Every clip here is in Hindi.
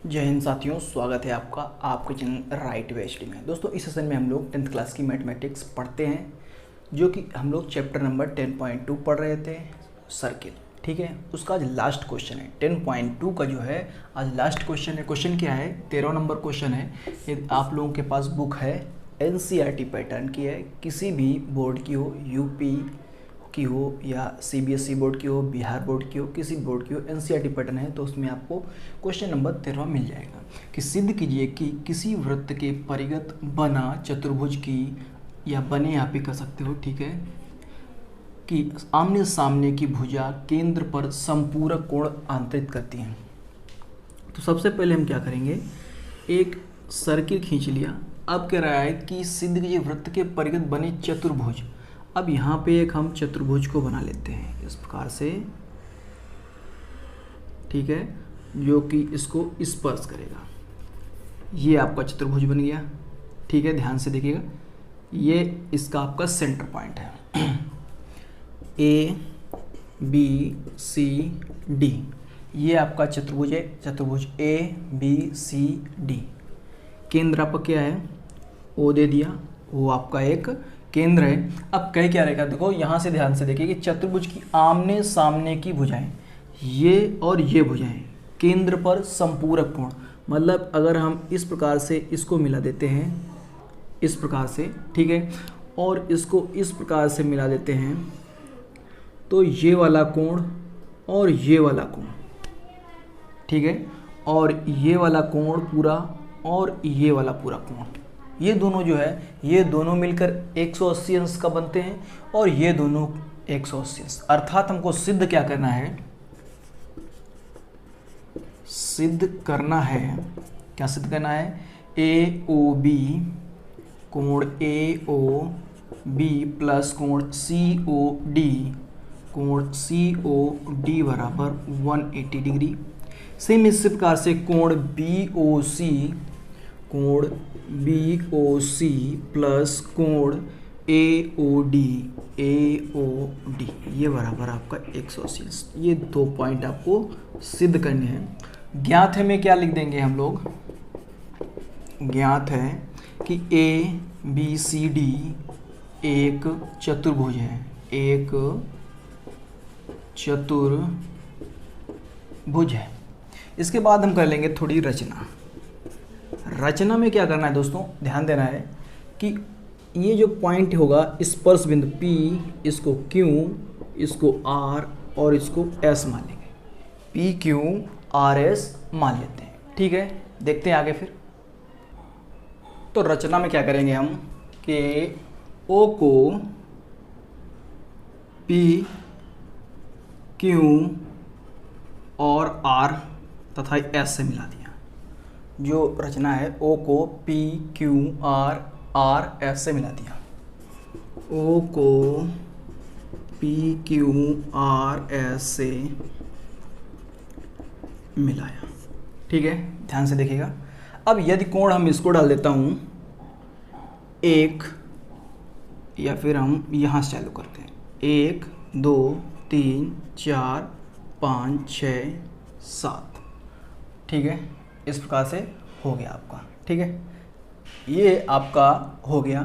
जय हिंद साथियों, स्वागत है आपका आपके चैनल राइट वे एचडी में। दोस्तों, इस सेशन में हम लोग 10th क्लास की मैथमेटिक्स पढ़ते हैं, जो कि हम लोग चैप्टर नंबर 10.2 पढ़ रहे थे, सर्किल। ठीक है, उसका आज लास्ट क्वेश्चन है 10.2 का जो है आज लास्ट क्वेश्चन है। क्वेश्चन क्या है? 13 नंबर क्वेश्चन है। यदि आप लोगों के पास बुक है, एनसीईआरटी पैटर्न की है, किसी भी बोर्ड की हो, यूपी की हो या सीबीएसई बोर्ड की हो, बिहार बोर्ड की हो, किसी बोर्ड की हो, एनसीईआरटी पैटर्न है तो उसमें आपको क्वेश्चन नंबर 13 मिल जाएगा कि सिद्ध कीजिए कि किसी वृत्त के परिगत बना चतुर्भुज की, या बने यहाँ पे कर सकते हो, ठीक है, कि आमने सामने की भुजा केंद्र पर संपूरक कोण आंतरित करती हैं। तो सबसे पहले हम क्या करेंगे, एक सर्किल खींच लिया। अब कह रहा है कि सिद्ध कीजिए वृत्त के परिगत बने चतुर्भुज। अब यहाँ पे एक हम चतुर्भुज को बना लेते हैं इस प्रकार से, ठीक है, जो कि इसको स्पर्श करेगा। ये आपका चतुर्भुज बन गया। ठीक है, ध्यान से देखिएगा, ये इसका आपका सेंटर पॉइंट है। ए बी सी डी, ये आपका चतुर्भुज है, चतुर्भुज ए बी सी डी। केंद्र आपका क्या है? ओ दे दिया, वो आपका एक केंद्र है। अब कह क्या रहेगा, देखो यहाँ से ध्यान से देखिए कि चतुर्भुज की आमने सामने की भुजाएं, ये और ये भुजाएं केंद्र पर संपूरक कोण, मतलब अगर हम इस प्रकार से इसको मिला देते हैं इस प्रकार से, ठीक है, और इसको इस प्रकार से मिला देते हैं, तो ये वाला कोण और ये वाला कोण, ठीक है, और ये वाला कोण पूरा और ये वाला पूरा कोण, ये दोनों जो है, ये दोनों मिलकर 180 अंश का बनते हैं और ये दोनों 180 अंश। अर्थात हमको सिद्ध क्या करना है, सिद्ध करना है, क्या सिद्ध करना है? ए ओ बी कोण ए ओ बी प्लस कोण सी ओ डी, कोण सी ओ डी बराबर 180 डिग्री। सेम इसी प्रकार से कोण बी ओ सी, कोण बी ओ सी प्लस कोण ए ओ डी, ये बराबर आपका 180। ये 2 पॉइंट आपको सिद्ध करने हैं। ज्ञात है में क्या लिख देंगे हम लोग? ज्ञात है कि ए बी सी डी एक चतुर्भुज है, एक चतुर्भुज है। इसके बाद हम कर लेंगे थोड़ी रचना। रचना में क्या करना है दोस्तों, ध्यान देना है कि ये जो पॉइंट होगा स्पर्श बिंदु P, इसको Q, इसको R और इसको S मान लेंगे। P Q R S मान लेते हैं। ठीक है, देखते हैं आगे फिर। तो रचना में क्या करेंगे हम कि O को P Q और R तथा S से मिला दिया। जो रचना है O को P Q R S से मिला दिया। O को P Q R S से मिलाया। ठीक है, ध्यान से देखिएगा। अब यदि कोण हम इसको डाल देता हूँ एक, या फिर हम यहाँ से चालू करते हैं 1 2 3 4 5 6 7, ठीक है, इस प्रकार से हो गया आपका। ठीक है, ये आपका हो गया,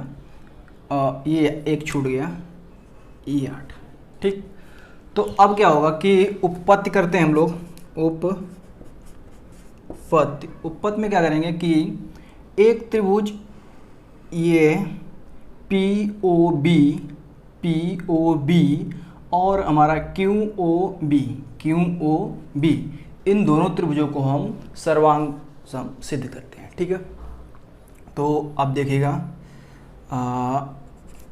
ये एक छूट गया, ये 8। ठीक, तो अब क्या होगा कि उपपत्ति करते हैं हम लोग। उपपत्ति में क्या करेंगे कि एक त्रिभुज ये POB और हमारा QOB, इन दोनों त्रिभुजों को हम सर्वांग सम सिद्ध करते हैं। ठीक है, तो अब देखिएगा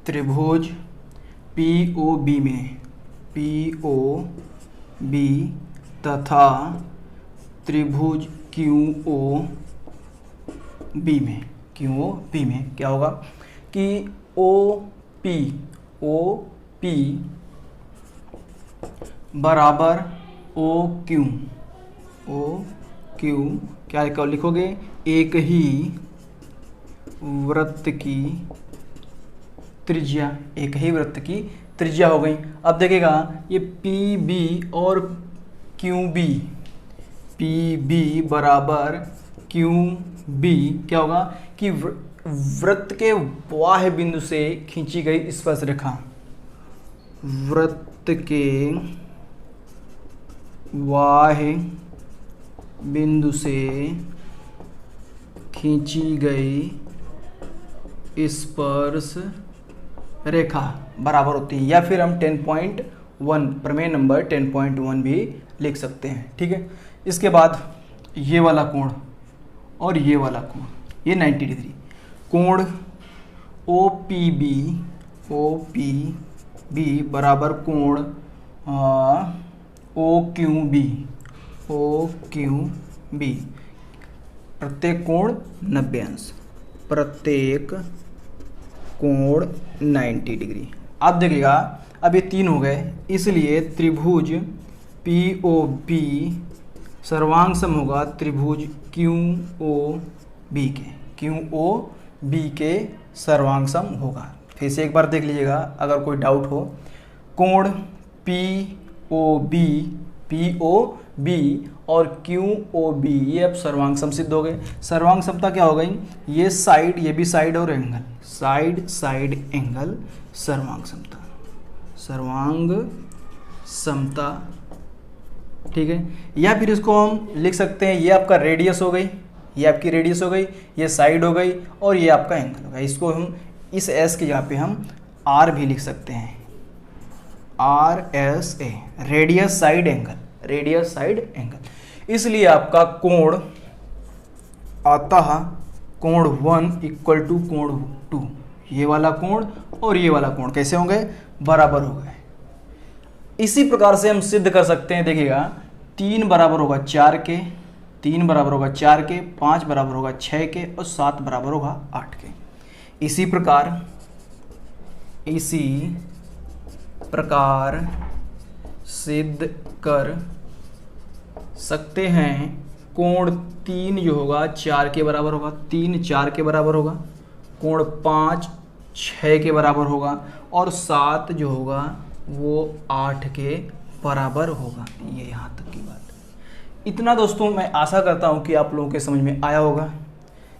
त्रिभुज POB तथा त्रिभुज QOB में क्या होगा कि OP बराबर OQ क्या लिखोगे? एक ही वृत्त की त्रिज्या हो गई। अब देखिएगा ये PB और QB पी बी बराबर क्यू बी क्या होगा कि वृत्त के बाह्य बिंदु से खींची गई स्पर्श रेखा, वृत्त के बाह्य बिंदु से खींची गई स्पर्श रेखा बराबर होती है, या फिर हम 10.1 प्रमेय नंबर 10.1 भी लिख सकते हैं। ठीक है, इसके बाद ये वाला कोण और ये वाला कोण, ये 90 डिग्री कोण ओ पी बी बराबर कोण ओ क्यू बी, प्रत्येक कोण 90 अंश, प्रत्येक कोण 90 डिग्री। अब देखिएगा, अब ये 3 हो गए, इसलिए त्रिभुज पी ओ बी सर्वांग सम होगा त्रिभुज क्यू ओ बी के सर्वांग सम होगा। फिर से एक बार देख लीजिएगा अगर कोई डाउट हो। कोण पी ओ बी और क्यू ओ बी ये अब सर्वांग सम सिद्ध हो गए। सर्वांग समता क्या हो गई, ये साइड, ये भी साइड और एंगल, साइड एंगल सर्वांग समता। ठीक है, या फिर इसको हम लिख सकते हैं, ये आपका रेडियस हो गई, ये आपकी रेडियस हो गई, ये साइड हो गई और ये आपका एंगल हो गया। इसको हम इस एस के यहाँ पे हम आर भी लिख सकते हैं, RSA, रेडियस साइड एंगल। इसलिए आपका कोण अतः कोण 1 इक्वल टू कोण 2, ये वाला कोण और ये वाला कोण कैसे होंगे, बराबर हो गए। इसी प्रकार से हम सिद्ध कर सकते हैं, देखिएगा 3 बराबर होगा 4 के, 3 बराबर होगा 4 के, 5 बराबर होगा 6 के और 7 बराबर होगा 8 के। इसी प्रकार सिद्ध कर सकते हैं कोण 3 जो होगा 4 के बराबर होगा, 3 4 के बराबर होगा, कोण 5 6 के बराबर होगा और 7 जो होगा वो 8 के बराबर होगा। ये यहाँ तक की बात। इतना दोस्तों मैं आशा करता हूँ कि आप लोगों के समझ में आया होगा।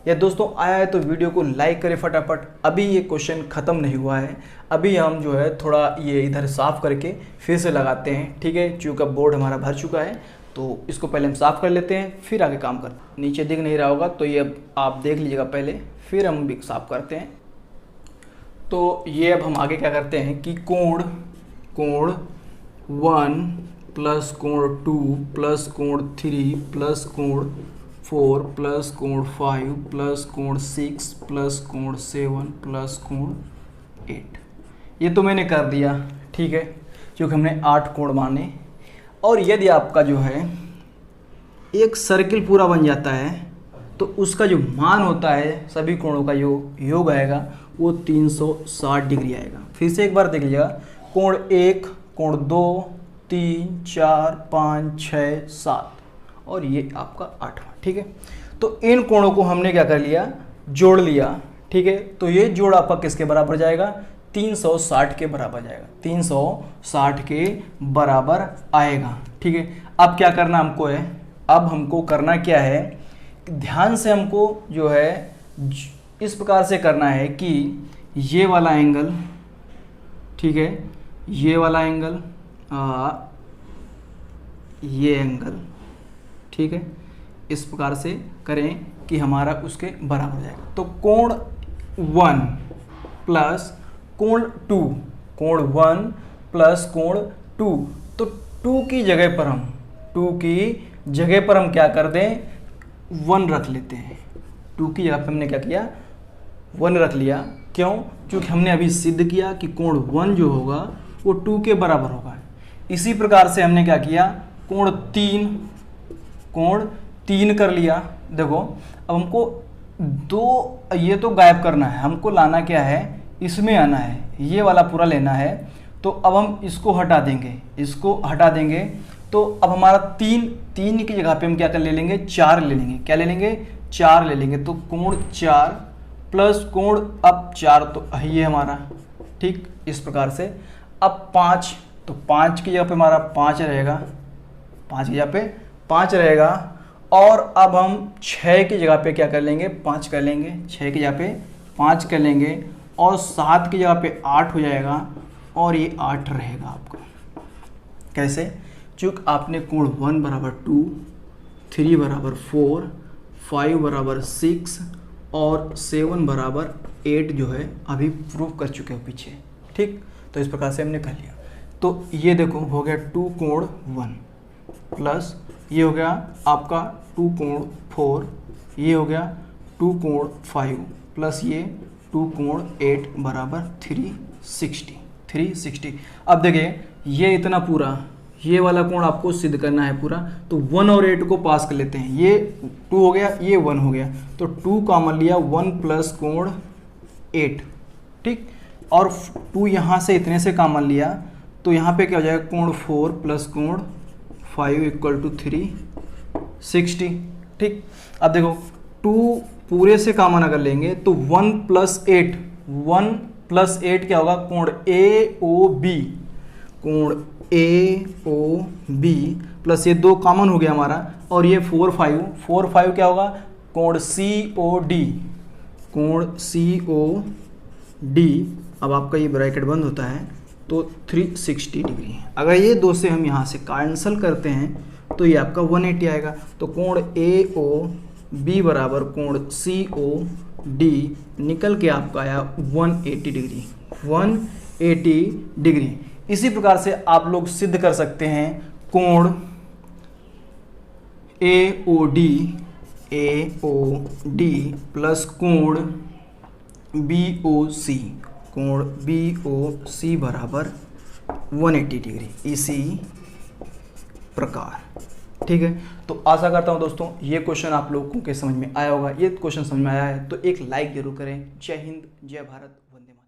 या दोस्तों आया है तो वीडियो को लाइक करें फटाफट। अभी ये क्वेश्चन ख़त्म नहीं हुआ है, अभी हम जो है थोड़ा ये इधर साफ़ करके फिर से लगाते हैं। ठीक है, चूँकि बोर्ड हमारा भर चुका है तो इसको पहले हम साफ़ कर लेते हैं, फिर आगे काम करते हैं। नीचे दिख नहीं रहा होगा तो ये अब आप देख लीजिएगा पहले, फिर हम भी साफ़ करते हैं। तो ये अब हम आगे क्या करते हैं कि कोण 1 प्लस कोण 2 प्लस कोण 3 प्लस कोण 4 प्लस कोण 5 प्लस कोण 6 प्लस कोण 7 प्लस कोण 8, ये तो मैंने कर दिया। ठीक है, क्योंकि हमने 8 कोण माने। और यदि आपका जो है एक सर्किल पूरा बन जाता है तो उसका जो मान होता है सभी कोणों का योग आएगा वो 360 डिग्री आएगा। फिर से एक बार देख लीजिएगा, कोण 1, कोण 2, 3, 4, 5, 6, 7 और ये आपका 8वां। ठीक है, तो इन कोणों को हमने क्या कर लिया, जोड़ लिया। ठीक है, तो ये जोड़ आपका किसके बराबर जाएगा, 360 के बराबर जाएगा, 360 के बराबर आएगा। ठीक है, अब क्या करना हमको है, अब हमको करना क्या है, ध्यान से हमको जो है इस प्रकार से करना है कि ये वाला एंगल, ठीक है, ये वाला एंगल, ये एंगल, ठीक है, इस प्रकार से करें कि हमारा उसके बराबर जाएगा। तो कोण 1 प्लस कोण 2, कोण 1 प्लस कोण 2, तो 2 की जगह पर हम क्या कर दें, 1 रख लेते हैं। 2 की जगह पर हमने क्या किया, 1 रख लिया। क्यों, क्योंकि हमने अभी सिद्ध किया कि कोण 1 जो होगा वो 2 के बराबर होगा। इसी प्रकार से हमने क्या किया, कोण 3 कर लिया। देखो अब हमको 2 ये तो गायब करना है, हमको लाना क्या है, इसमें आना है, ये वाला पूरा लेना है। तो अब हम इसको हटा देंगे, तो अब हमारा 3 की जगह पे हम क्या कर ले लेंगे, 4 ले लेंगे। क्या ले लेंगे, 4 ले लेंगे। तो कोण 4 प्लस कोण, अब 4 तो ये हमारा, ठीक, इस प्रकार से। अब 5, तो 5 की जगह पे हमारा 5 रहेगा, 5 की जगह पे 5 रहेगा। और अब हम 6 की जगह पे क्या कर लेंगे, 5 कर लेंगे, 6 की जगह पे 5 कर लेंगे और 7 की जगह पे 8 हो जाएगा और ये 8 रहेगा आपका। कैसे? चूँकि आपने कोण 1 बराबर 2, 3 बराबर 4, 5 बराबर 6 और 7 बराबर 8 जो है अभी प्रूव कर चुके हो पीछे, ठीक। तो इस प्रकार से हमने कर लिया। तो ये देखो हो गया 2 कोण 1 प्लस ये हो गया आपका 2 कोण 4, ये हो गया 2 कोण 5 प्लस ये 2 कोण 8 बराबर 360। अब देखिए ये इतना पूरा, ये वाला कोण आपको सिद्ध करना है पूरा, तो 1 और 8 को पास कर लेते हैं। ये 2 हो गया, ये 1 हो गया, तो 2 कॉमन लिया, 1 प्लस कोण 8, ठीक। और 2 यहाँ से इतने से कॉमन लिया, तो यहाँ पे क्या हो जाएगा, कोण 4 प्लस कोण 5 इक्वल टू 360, ठीक। अब देखो 2 पूरे से कॉमन अगर लेंगे तो 1 प्लस 8 क्या होगा, कोण AOB, कोण AOB प्लस ये 2 कॉमन हो गया हमारा, और ये 4 5 क्या होगा, कोण COD, कोण COD। अब आपका ये ब्रैकेट बंद होता है तो 360 डिग्री है। अगर ये 2 से हम यहाँ से कैंसल करते हैं तो ये आपका 180 आएगा। तो कोण AOB बराबर कोण COD निकल के आपका आया 180 डिग्री, 180 डिग्री। इसी प्रकार से आप लोग सिद्ध कर सकते हैं कोण AOD प्लस कोण BOC, कोण BOC बराबर 180 डिग्री, इसी प्रकार, ठीक है। तो आशा करता हूं दोस्तों ये क्वेश्चन आप लोगों के समझ में आया होगा। ये क्वेश्चन समझ में आया है तो एक लाइक जरूर करें। जय हिंद, जय भारत, वंदे मातरम।